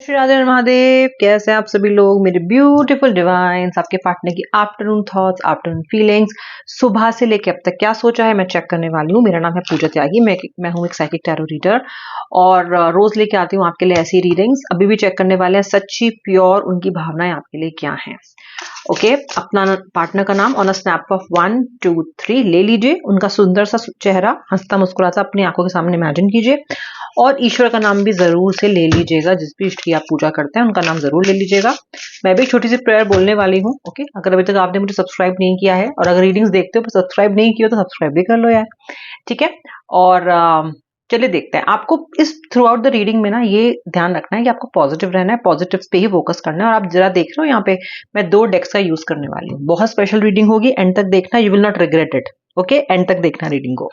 श्री राधे महादेव। कैसे हैं आप सभी लोग, मेरे ब्यूटीफुल डिवाइन्स। आपके पार्टनर की आफ्टरनून थॉट्स, आफ्टरनून फीलिंग्स, सुबह से लेके अब तक क्या सोचा है, मैं चेक करने वाली हूँ। मेरा नाम है पूजा त्यागी, मैं हूँ एक साइकिक टैरो रीडर और रोज लेके आती हूँ आपके लिए ऐसी रीडिंग्स। अभी भी चेक करने वाले हैं सच्ची प्योर उनकी भावनाएं आपके लिए क्या हैं। ओके, अपना पार्टनर का नाम ऑन अ स्नैप ऑफ 1 2 3 ले लीजिए। उनका सुंदर सा चेहरा हंसता मुस्कुराता अपनी आंखों के सामने इमेजिन कीजिए और ईश्वर का नाम भी जरूर से ले लीजिएगा। जिस भी इष्ट की आप पूजा करते हैं उनका नाम जरूर ले लीजिएगा। मैं भी छोटी सी प्रेयर बोलने वाली हूँ। ओके, अगर अभी तक आपने मुझे सब्सक्राइब नहीं किया है और अगर रीडिंग्स देखते हो तो सब्सक्राइब नहीं किया तो सब्सक्राइब भी कर लो यार, ठीक है। और चलिए देखते हैं। आपको इस थ्रू आउट द रीडिंग में ना ये ध्यान रखना है कि आपको पॉजिटिव रहना है, पॉजिटिव पे ही फोकस करना है। और आप जरा देख रहे हो यहाँ पे मैं 2 डेक्स का यूज करने वाली हूँ। बहुत स्पेशल रीडिंग होगी, एंड तक देखना, you will not regret it. Okay, and तक देखना रीडिंग को,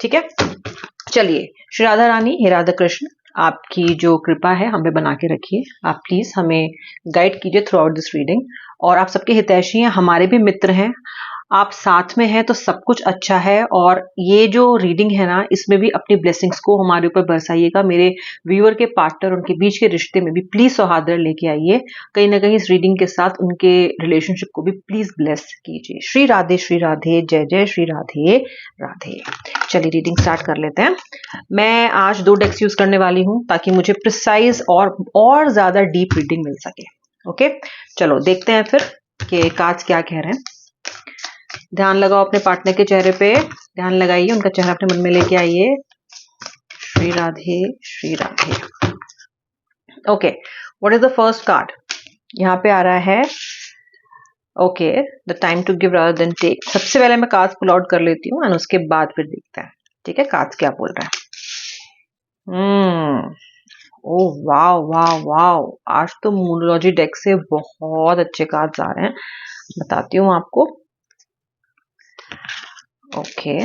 ठीक है। चलिए, श्री राधा रानी, हे राधा कृष्ण, आपकी जो कृपा है हमें बना के रखिए। आप प्लीज हमें गाइड कीजिए थ्रू आउट दिस रीडिंग। और आप सबके हितैषी हैं, हमारे भी मित्र हैं, आप साथ में हैं तो सब कुछ अच्छा है। और ये जो रीडिंग है ना, इसमें भी अपनी ब्लेसिंग्स को हमारे ऊपर बरसाइएगा। मेरे व्यूअर के पार्टनर, उनके बीच के रिश्ते में भी प्लीज सौहार्द लेके आइए। कहीं ना कहीं इस रीडिंग के साथ उनके रिलेशनशिप को भी प्लीज ब्लेस कीजिए। श्री राधे, जय जय श्री राधे राधे। चलिए रीडिंग स्टार्ट कर लेते हैं। मैं आज 2 डेक्स यूज करने वाली हूँ ताकि मुझे प्रिसाइज और ज्यादा डीप रीडिंग मिल सके। ओके, चलो देखते हैं फिर कि कार्ड्स क्या कह रहे हैं। ध्यान लगाओ अपने पार्टनर के चेहरे पे, ध्यान लगाइए, उनका चेहरा अपने मन में लेके आइए। Shri Radhe Shri Radhe. Okay, what is the first card? यहाँ पे आ रहा है okay, the time to give rather than take. सबसे पहले मैं कार्ड्स पुल आउट कर लेती हूँ और उसके बाद फिर देखते हैं, ठीक है, कार्ड्स क्या बोल रहा है। ओह वाओ वाओ वाओ, आज तो मूनोलॉजी डेक से बहुत अच्छे कार्ड्स आ रहे हैं, बताती हूँ आपको। ओके,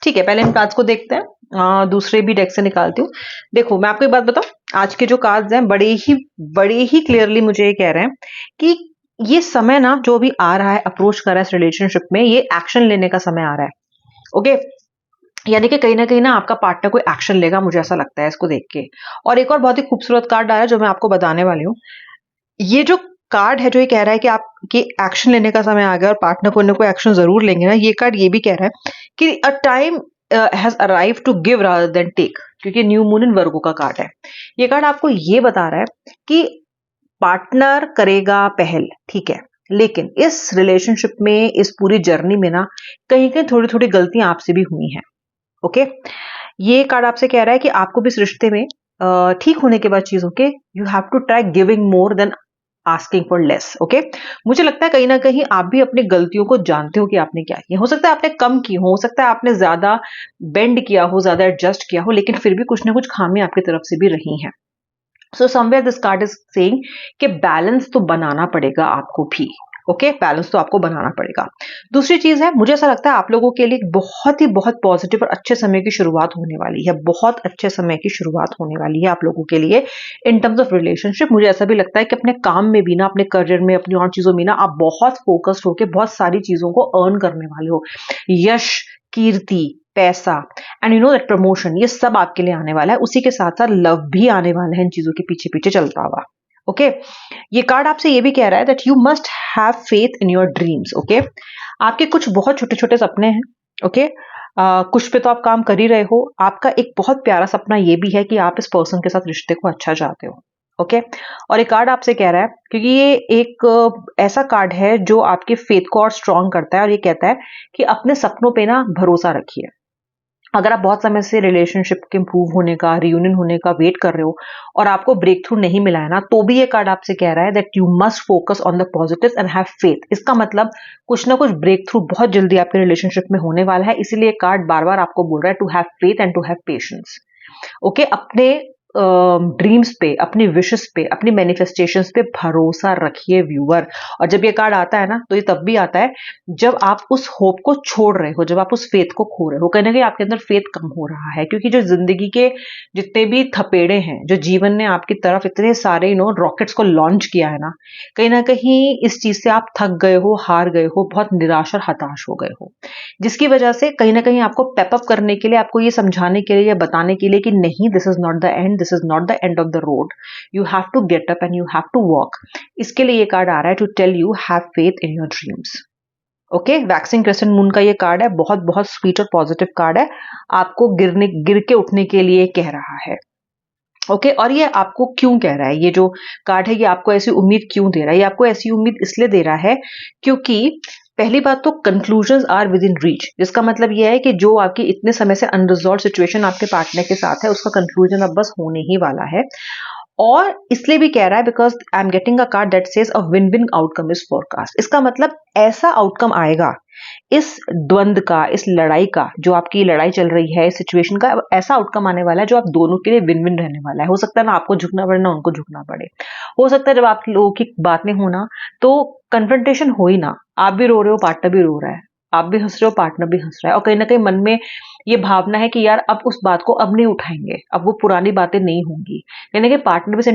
ठीक है, पहले इन कार्ड्स को देखते हैं, दूसरे भी डेक से निकालती हूँ। देखो, मैं आपको एक बात बताऊं, आज के जो कार्ड्स हैं बड़े ही क्लियरली मुझे ये कह रहे हैं कि ये समय ना जो भी आ रहा है, अप्रोच कर रहा है इस रिलेशनशिप में, ये एक्शन लेने का समय आ रहा है। ओके, यानी कि कहीं ना आपका पार्टनर कोई एक्शन लेगा, मुझे ऐसा लगता है इसको देख के। और एक और बहुत ही खूबसूरत कार्ड आया जो मैं आपको बताने वाली हूँ। ये जो कार्ड है जो ये कह रहा है कि आपके एक्शन लेने का समय आ गया और पार्टनर कोई ना कोई एक्शन जरूर लेंगे ना, ये कार्ड ये भी कह रहा है कि a time has arrive to give rather than take, क्योंकि न्यू मून इन वर्गो का कार्ड है। ये कार्ड आपको ये बता रहा है कि पार्टनर करेगा पहल, ठीक है, लेकिन इस रिलेशनशिप में, इस पूरी जर्नी में ना कहीं कहीं थोड़ी थोड़ी गलतियां आपसे भी हुई हैं। ओके, ये कार्ड आपसे कह रहा है कि आपको भी इस रिश्ते में ठीक होने के बाद चीजों के you have to try giving more than asking for less. Okay, मुझे लगता है कहीं ना कहीं आप भी अपनी गलतियों को जानते हो कि आपने क्या किया। हो सकता है आपने कम की हो सकता है आपने ज्यादा बेंड किया हो, ज्यादा एडजस्ट किया हो, लेकिन फिर भी कुछ ना कुछ खामियां आपकी तरफ से भी रही हैं। So somewhere this card is saying कि बैलेंस तो बनाना पड़ेगा आपको भी। ओके, बैलेंस तो आपको बनाना पड़ेगा। दूसरी चीज है, मुझे ऐसा लगता है आप लोगों के लिए बहुत पॉजिटिव और अच्छे समय की शुरुआत होने वाली है। बहुत अच्छे समय की शुरुआत होने वाली है आप लोगों के लिए इन टर्म्स ऑफ रिलेशनशिप। मुझे ऐसा भी लगता है कि अपने काम में भी ना, अपने करियर में, अपनी और चीजों में ना, आप बहुत फोकस्ड होकर बहुत सारी चीजों को अर्न करने वाले हो। यश, कीर्ति, पैसा and you know that promotion, ये सब आपके लिए आने वाला है। उसी के साथ साथ लव भी आने वाला है इन चीजों के पीछे पीछे चलता हुआ। ओके, ये कार्ड आपसे ये भी कह रहा है that you must have faith in your dreams. Okay, आपके कुछ बहुत छोटे छोटे सपने हैं। ओके, कुछ पे तो आप काम कर ही रहे हो। आपका एक बहुत प्यारा सपना ये भी है कि आप इस पर्सन के साथ रिश्ते को अच्छा चाहते हो। ओके, और ये कार्ड आपसे कह रहा है, क्योंकि ये एक ऐसा कार्ड है जो आपके फेथ को और स्ट्रांग करता है, और ये कहता है कि अपने सपनों पे ना भरोसा रखिए। अगर आप बहुत समय से रिलेशनशिप के इंप्रूव होने का, रियूनियन होने का वेट कर रहे हो और आपको ब्रेक थ्रू नहीं मिला है ना, तो भी ये कार्ड आपसे कह रहा है that you must focus on the positives and have faith. इसका मतलब कुछ ना कुछ ब्रेक थ्रू बहुत जल्दी आपके रिलेशनशिप में होने वाला है। इसीलिए कार्ड बार बार आपको बोल रहा है to have faith and to have patience. Okay, अपने ड्रीम्स पे, अपनी विशेस पे, अपनी मैनिफेस्टेशंस पे भरोसा रखिए व्यूअर। और जब ये कार्ड आता है ना, तो ये तब भी आता है जब आप उस होप को छोड़ रहे हो, जब आप उस फेथ को खो रहे हो। कहीं ना कहीं आपके अंदर फेथ कम हो रहा है, क्योंकि जो जिंदगी के जितने भी थपेड़े हैं, जो जीवन ने आपकी तरफ इतने सारे रॉकेट्स को लॉन्च किया है ना कहीं इस चीज से आप थक गए हो, हार गए हो, बहुत निराश और हताश हो गए हो, जिसकी वजह से कहीं ना कहीं आपको पेपअप करने के लिए, आपको ये समझाने के लिए या बताने के लिए कि नहीं, this is not the end, this is not the end of the road, you have to get up and you have to walk. इसके लिए ये कार्ड आ रहा है to tell you have faith in your dreams. Okay, waxing crescent moon का ये card है, बहुत बहुत स्वीट और पॉजिटिव कार्ड है, आपको गिर के उठने के लिए कह रहा है। ओके, और ये आपको क्यों कह रहा है, ये जो कार्ड है ये आपको ऐसी उम्मीद क्यों दे रहा है? ये आपको ऐसी उम्मीद इसलिए दे रहा है क्योंकि पहली बात तो conclusions are within reach, जिसका मतलब ये है कि जो आपकी इतने समय से अनरिजॉल्व सिचुएशन आपके पार्टनर के साथ है उसका कंक्लूजन अब बस होने ही वाला है। और इसलिए भी कह रहा है because I am getting a card that says a win win outcome is forecast. इसका मतलब ऐसा आउटकम आएगा इस द्वंद का, इस लड़ाई का, जो आपकी लड़ाई चल रही है, इस सिचुएशन का ऐसा आउटकम आने वाला है जो आप दोनों के लिए विन विन रहने वाला है। हो सकता है ना आपको झुकना पड़े ना उनको झुकना पड़े, हो सकता है जब आप लोगों की बात नहीं होना तो कन्फ्रंटेशन हो ही ना, आप भी रो रहे हो पार्टनर भी रो रहा है, आप भी हंस रहे हो पार्टनर भी हंस रहा है, और कहीं ना कहीं मन में ये भावना है कि यार अब उस बात को अब नहीं उठाएंगे, अब वो पुरानी बातें नहीं होंगी। कहीं ना कहीं पार्टनर भी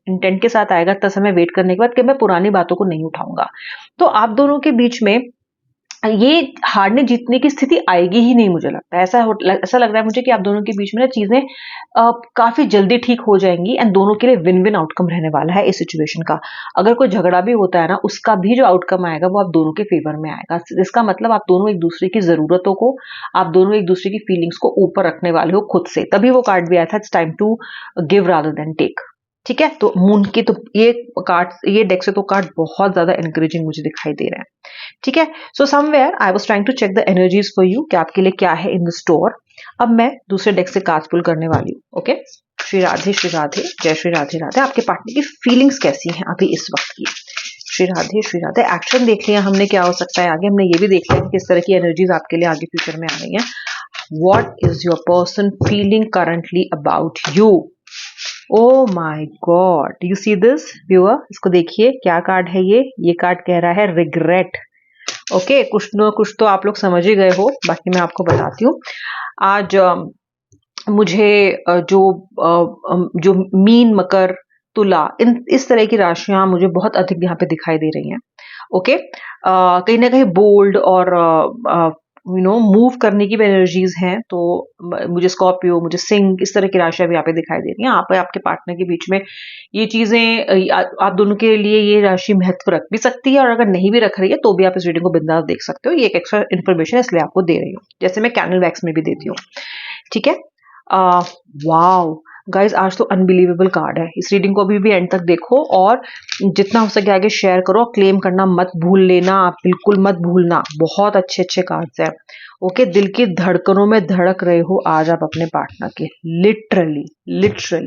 इंटेंट के साथ आएगा 10 समय वेट करने के बाद कि मैं पुरानी बातों को नहीं उठाऊंगा। तो आप दोनों के बीच में ये हारने जीतने की स्थिति आएगी ही नहीं, मुझे लगता है ऐसा लग रहा है मुझे कि आप दोनों के बीच में ना चीजें काफी जल्दी ठीक हो जाएंगी एंड दोनों के लिए विन विन आउटकम रहने वाला है इस सिचुएशन का। अगर कोई झगड़ा भी होता है ना उसका भी जो आउटकम आएगा वो आप दोनों के फेवर में आएगा। इसका मतलब आप दोनों एक दूसरे की जरूरतों को, आप दोनों एक दूसरे की फीलिंग्स को ऊपर रखने वाले हो खुद से, तभी वो कार्ड भी आया था, it's time to give rather than take. ठीक है, तो मून की तो ये डेक से तो कार्ड बहुत ज्यादा एनकरेजिंग मुझे दिखाई दे रहा है। ठीक है, so somewhere I was trying to check the energies for you कि आपके लिए क्या है इन द स्टोर। अब मैं दूसरे डेक से कार्ड्स पुल करने वाली हूँ। ओके, श्री राधे जय श्री राधे राधे। आपके पार्टनर की फीलिंग्स कैसी हैं अभी इस वक्त की? श्री राधे एक्शन देख लिया हमने, क्या हो सकता है आगे, हमने ये भी देख लिया किस तरह की एनर्जीज आपके लिए आगे फ्यूचर में आ रही हैं। What is your person feeling currently about you? Oh my God, you see this viewer, इसको देखिए क्या कार्ड है ये कार्ड कह रहा है रिग्रेट। ओके, कुछ न कुछ तो आप लोग समझ ही गए हो, बाकी मैं आपको बताती हूँ। आज मुझे जो मीन, मकर, तुला, इस तरह की राशियां मुझे बहुत अधिक यहाँ पे दिखाई दे रही हैं। ओके, कहीं ना कहीं बोल्ड और मूव करने की भी एनर्जीज हैं, तो मुझे स्कॉर्पियो, मुझे सिंह, इस तरह की राशियां भी यहाँ पे दिखाई दे रही हैं। आपके पार्टनर के बीच में ये चीजें आप दोनों के लिए ये राशि महत्व रख भी सकती है, और अगर नहीं भी रख रही है तो भी आप इस रीडिंग को बिंदास देख सकते हो। ये एक एक्स्ट्रा इन्फॉर्मेशन इसलिए आपको दे रही हूँ, जैसे मैं कैंडल वैक्स में भी देती हूँ। ठीक है, वाओ गाइज, आज तो अनबिलीवेबल कार्ड है। इस रीडिंग को अभी भी एंड तक देखो और जितना हो सके आगे शेयर करो, क्लेम करना मत भूल लेना, आप बिल्कुल मत भूलना। बहुत अच्छे अच्छे कार्ड्स हैं। ओके, दिल की धड़कनों में धड़क रहे हो आज आप अपने पार्टनर के, लिटरली।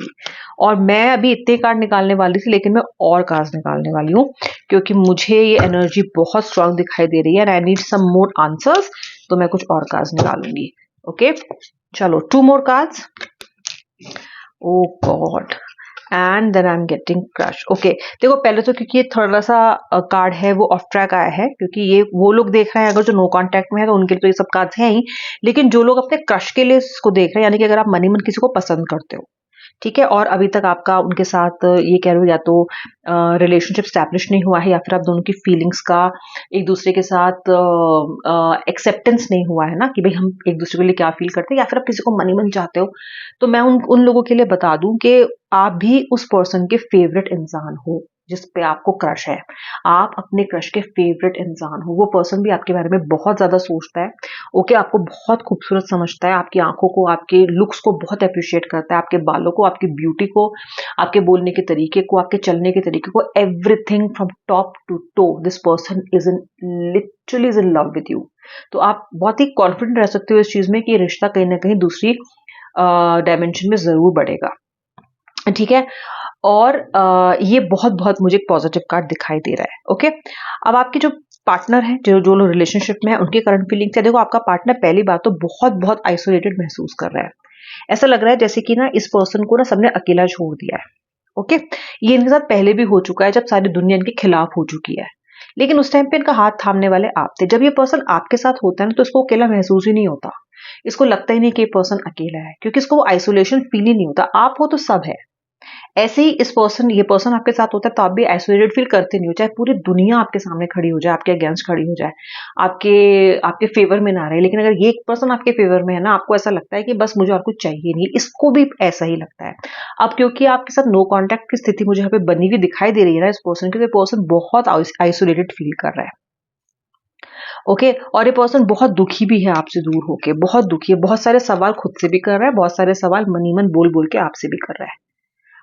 और मैं अभी इतने कार्ड निकालने वाली थी लेकिन मैं और कार्ड्स निकालने वाली हूँ क्योंकि मुझे ये एनर्जी बहुत स्ट्रांग दिखाई दे रही है and I need some more answers, तो मैं कुछ और कार्ड्स निकालूंगी। ओके, चलो 2 more cards. Oh God, and then I am getting crush. Okay, देखो पहले तो क्योंकि ये थोड़ा सा कार्ड है वो ऑफ ट्रैक आया है, क्योंकि ये वो लोग देख रहे हैं अगर जो नो कांटेक्ट में है तो उनके लिए तो ये सब कार्ड्स हैं ही, लेकिन जो लोग अपने क्रश के लिए इसको देख रहे हैं, यानी कि अगर आप मनी मन किसी को पसंद करते हो, ठीक है, और अभी तक आपका उनके साथ ये कह रहे हो या तो रिलेशनशिप स्टैब्लिश नहीं हुआ है या फिर आप दोनों की फीलिंग्स का एक दूसरे के साथ एक्सेप्टेंस नहीं हुआ है ना कि भाई हम एक दूसरे के लिए क्या फील करते हैं, या फिर आप किसी को मनी मन चाहते हो, तो मैं उन लोगों के लिए बता दूं कि आप भी उस पर्सन के फेवरेट इंसान हो जिस पे आपको क्रश है। आप अपने क्रश के फेवरेट इंसान हो। वो पर्सन भी आपके बारे में बहुत ज्यादा सोचता है। ओके, आपको बहुत खूबसूरत समझता है, आपकी आंखों को, आपके लुक्स को बहुत अप्रिशिएट करता है, आपके बालों को, आपकी ब्यूटी को, आपके बोलने के तरीके को, आपके चलने के तरीके को, everything from top to toe this person is in literally is in love with you. तो आप बहुत ही कॉन्फिडेंट रह सकते हो इस चीज में कि ये रिश्ता कहीं ना कहीं दूसरी डायमेंशन में जरूर बढ़ेगा। ठीक है, और ये बहुत बहुत मुझे पॉजिटिव कार्ड दिखाई दे रहा है। ओके, अब आपके जो पार्टनर है, जो लोग रिलेशनशिप में है, उनके करंट फीलिंग्स है। देखो, आपका पार्टनर पहली बात तो बहुत बहुत आइसोलेटेड महसूस कर रहा है। ऐसा लग रहा है जैसे कि ना इस पर्सन को ना सबने अकेला छोड़ दिया है। ओके, ये इनके साथ पहले भी हो चुका है जब सारी दुनिया इनके खिलाफ हो चुकी है, लेकिन उस टाइम पे इनका हाथ थामने वाले आप थे। जब ये पर्सन आपके साथ होता है ना तो इसको अकेला महसूस ही नहीं होता, इसको लगता ही नहीं कि ये पर्सन अकेला है, क्योंकि इसको वो आइसोलेशन फील ही नहीं होता। आप हो तो सब है, ऐसे ही ये पर्सन आपके साथ होता है तो आप भी आइसोलेटेड फील करते नहीं हो, चाहे पूरी दुनिया आपके सामने खड़ी हो जाए, आपके अगेंस्ट खड़ी हो जाए, आपके आपके फेवर में ना रहे, लेकिन अगर ये एक पर्सन आपके फेवर में है ना, आपको ऐसा लगता है कि बस मुझे और कुछ चाहिए नहीं। इसको भी ऐसा ही लगता है। अब क्योंकि आपके साथ नो कॉन्टैक्ट की स्थिति मुझे यहाँ पे बनी हुई दिखाई दे रही है ना इस पर्सन की, तो पर्सन बहुत आइसोलेटेड फील कर रहा है। ओके, और ये पर्सन बहुत दुखी भी है आपसे दूर होके, बहुत दुखी है, बहुत सारे सवाल खुद से भी कर रहा है, बहुत सारे सवाल मनी मन बोल बोल के आपसे भी कर रहा है।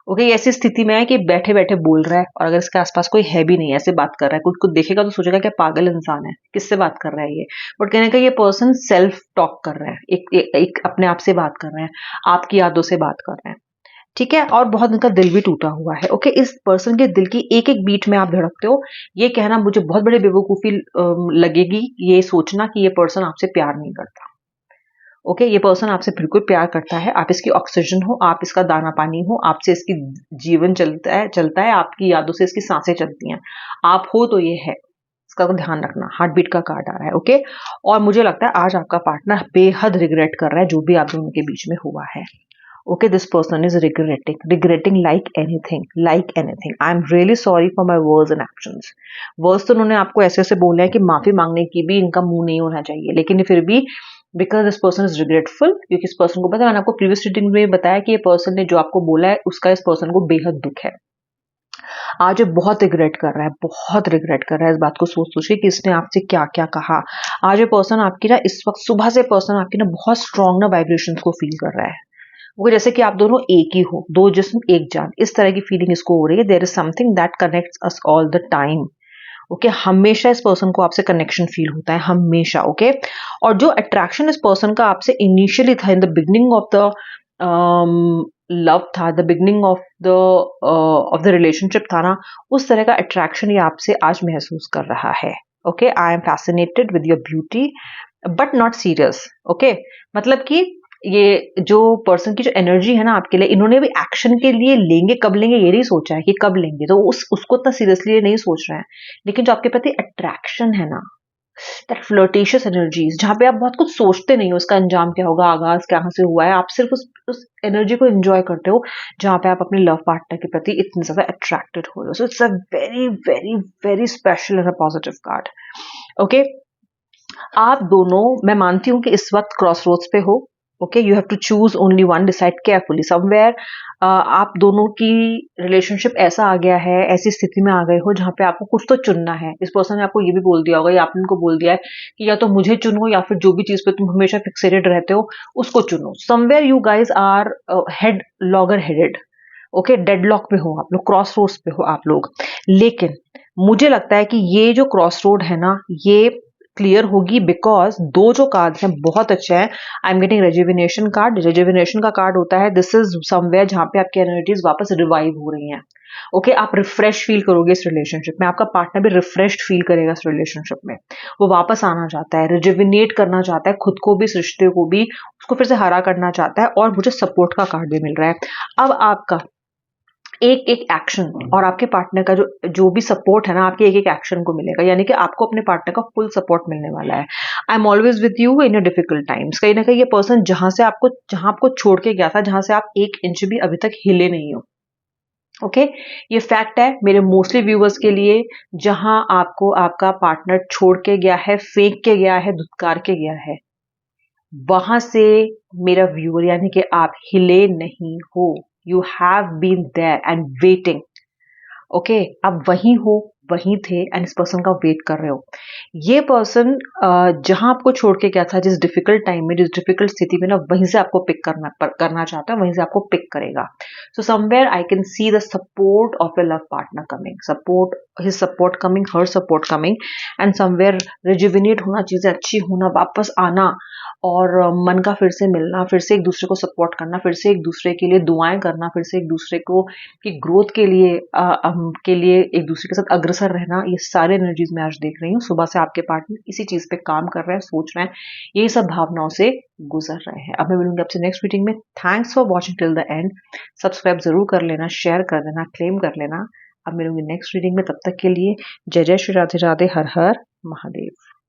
ओके, ये ऐसी स्थिति में है कि बैठे बैठे बोल रहा है, और अगर इसके आसपास कोई है भी नहीं, ऐसे बात कर रहा है, कुछ कुछ देखेगा तो सोचेगा क्या पागल इंसान है, किससे बात कर रहा है ये। बट कहने का ये पर्सन सेल्फ टॉक कर रहा है, एक अपने आप से बात कर रहे हैं, आपकी यादों से बात कर रहे हैं। ठीक है, और बहुत उनका दिल भी टूटा हुआ है। ओके, इस पर्सन के दिल की एक एक बीट में आप धड़कते हो। ये कहना मुझे बहुत बड़ी बेवकूफी लगेगी, ये सोचना कि ये पर्सन आपसे प्यार नहीं करता। ओके, ये पर्सन आपसे बिल्कुल प्यार करता है, आप इसकी ऑक्सीजन हो, आप इसका दाना पानी हो, आपसे इसकी जीवन चलता है, आपकी यादों से इसकी सांसें चलती हैं। आप हो तो ये है, इसका तो ध्यान रखना। हार्ट बीट का कार्ड आ रहा है। ओके, और मुझे लगता है आज आपका पार्टनर बेहद रिग्रेट कर रहा है जो भी आप दोनों के बीच में हुआ है। Okay, this person is regretting like anything. I'm really sorry for my words and actions. Words तो उन्होंने आपको ऐसे ऐसे बोले हैं कि माफी मांगने की भी इनका मुंह नहीं होना चाहिए, लेकिन फिर भी because this person is regretful, क्योंकि इस पर्सन को पता है, मैंने आपको प्रीवियस रीडिंग में बताया कि ये पर्सन ने जो आपको बोला है उसका इस पर्सन को बेहद दुख है। आज ये बहुत रिग्रेट कर रहा है, बहुत रिग्रेट कर रहा है इस बात को सोच सोच के कि इसने आपसे क्या क्या कहा। आज ये पर्सन आपकी ना इस वक्त सुबह से पर्सन आपकी ना बहुत स्ट्रॉन्ग ना वाइब्रेशंस को फील कर रहा है। वो जैसे कि आप दोनों एक ही हो, दो जिस्म एक जान, इस तरह की फीलिंग इसको हो रही है। There is something that connects us all the time. Okay, हमेशा इस पर्सन को आपसे कनेक्शन फील होता है, हमेशा। ओके, और जो अट्रैक्शन इस पर्सन का आपसे इनिशियली था, in the beginning of the love था, the beginning of the relationship था ना, उस तरह का अट्रैक्शन ये आपसे आज महसूस कर रहा है। Okay, I am fascinated with your beauty but not serious. Okay, मतलब कि ये जो पर्सन की जो एनर्जी है ना आपके लिए, इन्होंने भी एक्शन के लिए लेंगे, कब लेंगे ये नहीं सोचा है कि कब लेंगे, तो उसको इतना सीरियसली नहीं सोच रहे हैं। लेकिन जो आपके प्रति अट्रैक्शन है ना, दैट फ्लर्टेशियस एनर्जीज, जहाँ पे आप बहुत कुछ सोचते नहीं हो उसका अंजाम क्या होगा, आगाज कहाँ से हुआ है, आप सिर्फ उस एनर्जी को एंजॉय करते हो, जहाँ पे आप अपने लव पार्टनर के प्रति इतने ज्यादा अट्रैक्टेड हो रहे हो। So it's a very very very special and a positive card. Okay, आप दोनों, मैं मानती हूँ कि इस वक्त क्रॉस रोड्स पे हो। Okay, you have to choose only one, decide carefully. Somewhere आप दोनों की रिलेशनशिप ऐसा आ गया है, ऐसी स्थिति में आ गए हो जहां पे आपको कुछ तो चुनना है। इस पर्सन ने आपको ये भी बोल दिया होगा, या आपने उनको बोल दिया है कि या तो मुझे चुनो, या फिर जो भी चीज पे तुम हमेशा फिक्सेटेड रहते हो उसको चुनो। Somewhere you guys are head logger headed. Okay, deadlock पे हो आप लोग, क्रॉस रोड्स पे हो आप लोग। लेकिन मुझे लगता है कि ये जो क्रॉस रोड है ना, ये क्लियर होगी, बिकॉज दो जो कार्ड हैं बहुत अच्छे हैं। आई am getting rejuvenation card. Rejuvenation का कार्ड होता है दिस इज समवेयर जहां पे आपकी एनर्जीज वापस रिवाइव हो रही हैं। ओके, आप रिफ्रेश फील करोगे इस रिलेशनशिप में, आपका पार्टनर भी रिफ्रेश फील करेगा इस रिलेशनशिप में। वो वापस आना चाहता है, रिजुविनेट करना चाहता है खुद को भी, इस रिश्ते को भी, उसको फिर से हरा करना चाहता है, और मुझे सपोर्ट का कार्ड भी मिल रहा है। अब आपका एक एक एक्शन और आपके पार्टनर का जो जो भी सपोर्ट है ना, आपके एक एक एक्शन को मिलेगा, यानी कि आपको अपने पार्टनर का फुल सपोर्ट मिलने वाला है। I am always with you in your difficult times. कहीं ना कहीं ये पर्सन जहां आपको छोड़ के गया था, जहां से आप 1 इंच भी अभी तक हिले नहीं हो। ओके, ये फैक्ट है मेरे मोस्टली व्यूवर्स के लिए। जहां आपको आपका पार्टनर छोड़ के गया है, फेंक के गया है, धुतकार के गया है, वहां से मेरा व्यूअर यानी कि आप हिले नहीं हो। You have been there and waiting. Okay, आप वहीं हो, वहीं थे, एंड इस पर्सन का वेट कर रहे हो। ये पर्सन जहां आपको छोड़ के गया था, जिस डिफिकल्ट टाइम में, जिस डिफिकल्ट स्थिति में ना, वहीं से आपको पिक करना चाहता है, वहीं से आपको पिक करेगा। सो somewhere I can see the support of A love partner coming, his support coming, her support coming, and somewhere rejuvenate होना, चीजें अच्छी होना, वापस आना, और मन का फिर से मिलना, फिर से एक दूसरे को सपोर्ट करना, फिर से एक दूसरे के लिए दुआएं करना, फिर से एक दूसरे को की ग्रोथ के लिए एक दूसरे के साथ अग्रसर रहना। ये सारे एनर्जीज मैं आज देख रही हूँ। सुबह से आपके पार्टनर इसी चीज पे काम कर रहे हैं, सोच रहे हैं, ये सब भावनाओं से गुजर रहे हैं। अब मैं मिलूंगी आपसे नेक्स्ट मीटिंग में। Thanks for watching till the end. Subscribe जरूर कर लेना, शेयर कर देना, क्लेम कर लेना। अब मिलूंगी नेक्स्ट रीडिंग में, तब तक के लिए जय जय श्री राधे राधे, हर हर महादेव।